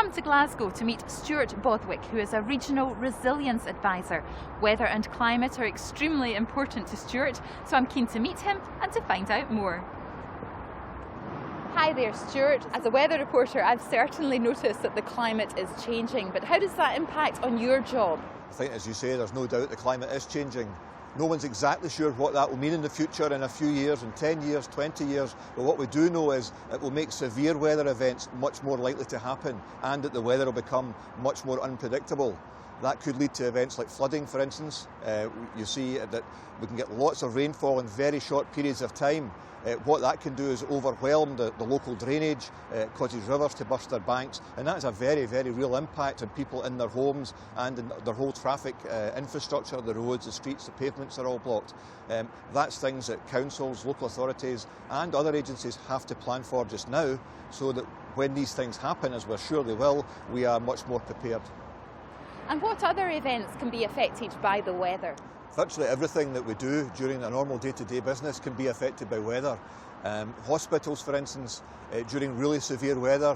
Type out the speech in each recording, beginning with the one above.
come to Glasgow to meet Stuart Bothwick, who is a Regional Resilience Advisor. Weather and climate are extremely important to Stuart, so I'm keen to meet him and to find out more. Hi there, Stuart. As a weather reporter, I've certainly noticed that the climate is changing, but how does that impact on your job? I think, as you say, there's no doubt the climate is changing. No one's exactly sure what that will mean in the future, in a few years, in 10 years, 20 years. But what we do know is it will make severe weather events much more likely to happen, and that the weather will become much more unpredictable. That could lead to events like flooding, for instance. You see that we can get lots of rainfall in very short periods of time. What that can do is overwhelm the local drainage, causes rivers to burst their banks, and that has a very, very real impact on people in their homes and in their whole traffic infrastructure, the roads, the streets, the pavements are all blocked. That's things that councils, local authorities and other agencies have to plan for just now, so that when these things happen, as we're sure they will, we are much more prepared. And what other events can be affected by the weather? Virtually everything that we do during a normal day-to-day business can be affected by weather. Hospitals, for instance, during really severe weather,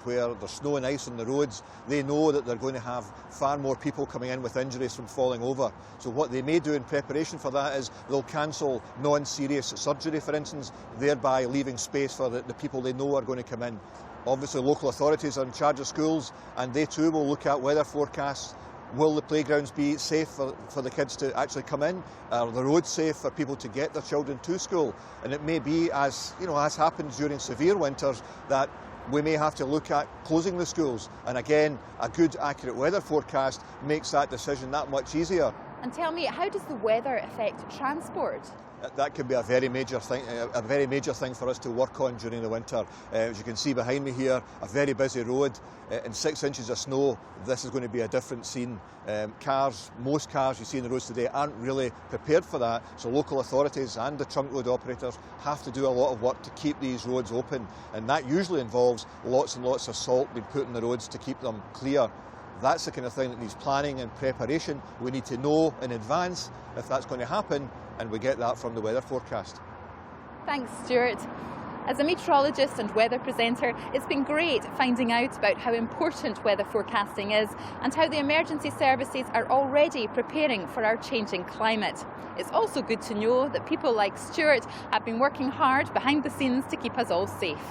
where there's snow and ice on the roads, they know that they're going to have far more people coming in with injuries from falling over. So what they may do in preparation for that is they'll cancel non-serious surgery, for instance, thereby leaving space for the people they know are going to come in. Obviously, local authorities are in charge of schools, and they too will look at weather forecasts. Will the playgrounds be safe for the kids to actually come in? Are the roads safe for people to get their children to school? And it may be, as happens during severe winters, that we may have to look at closing the schools. And again, a good, accurate weather forecast makes that decision that much easier. And tell me, how does the weather affect transport? That could be a very major thing for us to work on during the winter. As you can see behind me here, a very busy road. In 6 inches of snow, this is going to be a different scene. Most cars you see on the roads today aren't really prepared for that, so local authorities and the trunk road operators have to do a lot of work to keep these roads open, and that usually involves lots and lots of salt being put on the roads to keep them clear. That's the kind of thing that needs planning and preparation. We need to know in advance if that's going to happen, and we get that from the weather forecast. Thanks, Stuart. As a meteorologist and weather presenter, it's been great finding out about how important weather forecasting is and how the emergency services are already preparing for our changing climate. It's also good to know that people like Stuart have been working hard behind the scenes to keep us all safe.